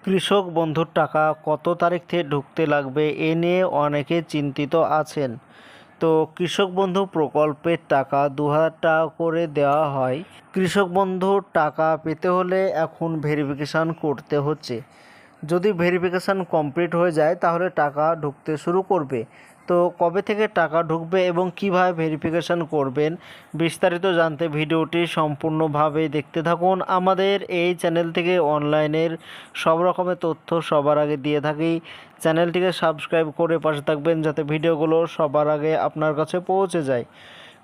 কৃষক বন্ধুর টাকা কত তারিখ থেকে ঢুকতে লাগবে এ নিয়ে অনেকে চিন্তিত আছেন। তো কৃষক বন্ধু প্রকল্পের টাকা ২,০০০ টাকা করে দেওয়া হয়। কৃষক বন্ধুর টাকা পেতে হলে এখন ভেরিফিকেশান করতে হচ্ছে। যদি ভেরিফিকেশান কমপ্লিট হয়ে যায় তাহলে টাকা ঢুকতে শুরু করবে। তো কবে থেকে টাকা ঢুকবে এবং কিভাবে ভেরিফিকেশান করবেন বিস্তারিত জানতে ভিডিওটি সম্পূর্ণভাবে দেখতে থাকুন। আমাদের এই চ্যানেল থেকে অনলাইনের সব রকমের তথ্য সবার আগে দিয়ে থাকি। চ্যানেলটিকে সাবস্ক্রাইব করে পাশে থাকবেন যাতে ভিডিওগুলো সবার আগে আপনার কাছে পৌঁছে যায়।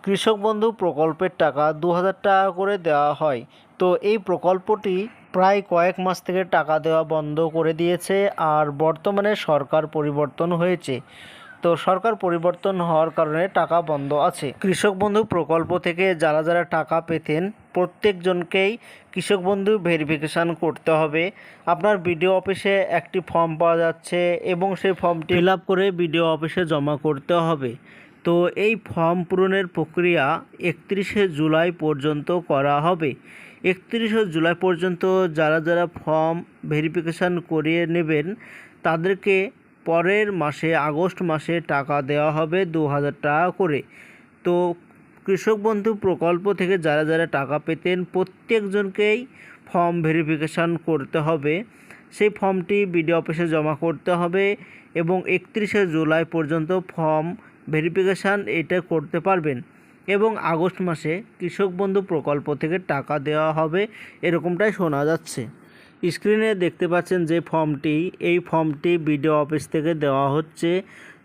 কৃষক বন্ধু প্রকল্পের টাকা ২,০০০ টাকা করে দেওয়া হয়। তো এই প্রকল্পটি প্রায় কয়েক মাস থেকে টাকা দেওয়া বন্ধ করে দিয়েছে, আর বর্তমানে সরকার পরিবর্তন হয়েছে। তো সরকার পরিবর্তন হওয়ার কারণে টাকা বন্ধ আছে। কৃষক বন্ধু প্রকল্প থেকে যারা যারা টাকা পেতেন প্রত্যেকজনকেই কৃষক বন্ধু ভেরিফিকেশান করতে হবে। আপনার বিডিও অফিসে একটি ফর্ম পাওয়া যাচ্ছে এবং সেই ফর্মটি ফিল আপ করে বিডিও অফিসে জমা করতে হবে। তো এই ফর্ম পূরণের প্রক্রিয়া ৩১শে জুলাই পর্যন্ত করা হবে। ৩১শে জুলাই পর্যন্ত যারা যারা ফর্ম ভেরিফিকেশান করিয়ে নেবেন তাদেরকে পরের মাসে আগস্ট মাসে টাকা দেওয়া হবে ২,০০০ টাকা করে। তো কৃষক বন্ধু প্রকল্প থেকে যারা যারা টাকা পেতেন প্রত্যেকজনকেই ফর্ম ভেরিফিকেশান করতে হবে। সেই ফর্মটি বিডিও অফিসে জমা করতে হবে এবং ৩১শে জুলাই পর্যন্ত ফর্ম ভেরিফিকেশান এটা করতে পারবেন এবং আগস্ট মাসে কৃষক বন্ধু প্রকল্প থেকে টাকা দেওয়া হবে এরকমটাই শোনা যাচ্ছে। স্ক্রিনে দেখতে পাচ্ছেন যে ফর্মটি, এই ফর্মটি বিডিও অফিস থেকে দেওয়া হচ্ছে।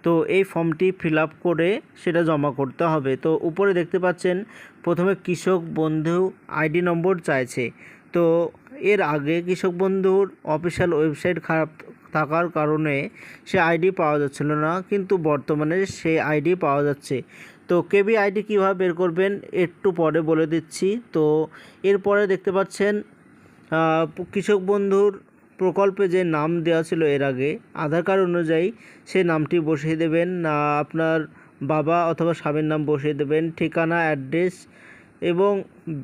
তো এই ফর্মটি ফিল আপ করে সেটা জমা করতে হবে। তো উপরে দেখতে পাচ্ছেন প্রথমে কৃষক বন্ধু আইডি নম্বর চাইছে। তো এর আগে কৃষক বন্ধুর অফিসিয়াল ওয়েবসাইট খারাপ থাকার কারণে সে আইডি পাওয়া যাচ্ছিল না, কিন্তু বর্তমানে সেই আইডি পাওয়া যাচ্ছে। তো কেবি আইডি কীভাবে বের করবেন একটু পরে বলে দিচ্ছি। তো এরপরে দেখতে পাচ্ছেন কৃষক বন্ধুর প্রকল্পে যে নাম দেওয়া ছিল এর আগে আধার কার্ড অনুযায়ী সেই নামটি বসিয়ে দেবেন, আপনার বাবা অথবা স্বামীর নাম বসিয়ে দেবেন, ঠিকানা, অ্যাড্রেস এবং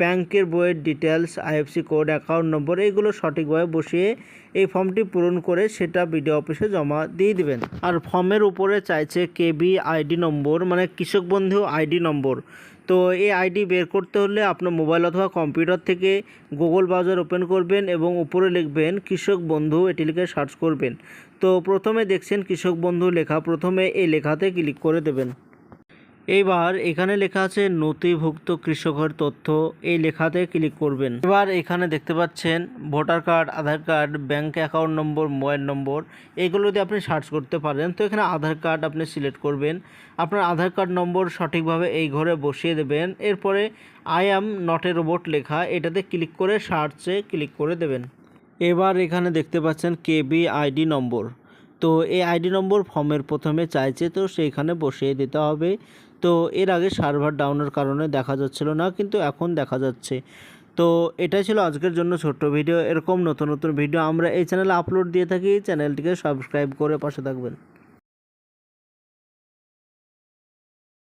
ব্যাংকের বইয়ের details, IFC code, account number এইগুলো সঠিকভাবে বসিয়ে এই ফর্মটি পূরণ করে সেটা বিডিও অফিসে জমা দিয়ে দিবেন। আর ফর্মের উপরে চাইছে কেবি আইডি নম্বর, মানে কৃষক বন্ধু আইডি নম্বর। তো এই আইডি বের করতে হলে আপনার মোবাইল অথবা কম্পিউটার থেকে গুগল ব্রাউজার ওপেন করবেন এবং উপরে লিখবেন কৃষক বন্ধু, এটি লিখে সার্চ করবেন। তো প্রথমে দেখছেন কৃষক বন্ধু লেখা, প্রথমে এই লেখাতে ক্লিক করে দেবেন। এবার এখানে লেখা আছে নথিভুক্ত কৃষকের তথ্য, এই লেখাতে ক্লিক করবেন। এবার এখানে দেখতে পাচ্ছেন voter card, Aadhaar card, bank account নম্বর, মোবাইল নম্বর এগুলো দিয়ে আপনি সার্চ করতে পারেন। তো এখানে আধার কার্ড আপনি সিলেক্ট করবেন, আপনার আধার কার্ড নম্বর সঠিকভাবে এই ঘরে বসিয়ে দেবেন। এরপরে I am not a robot লেখা, এটাতে ক্লিক করে সার্চে ক্লিক করে দেবেন। এবার এখানে দেখতে পাচ্ছেন কেবি আইডি নম্বর। তো এই আইডি নম্বর ফর্মের প্রথমে চাইছে, তো সেইখানে বসিয়ে দিতে হবে। তো এর আগে সার্ভার ডাউনের কারণে দেখা যাচ্ছিল না, কিন্তু এখন দেখা যাচ্ছে। তো এটাই ছিল আজকের জন্য ছোট্ট ভিডিও। এরকম নতুন নতুন ভিডিও আমরা এই চ্যানেলে আপলোড দিয়ে থাকি, চ্যানেলটিকে সাবস্ক্রাইব করে পাশে থাকবেন।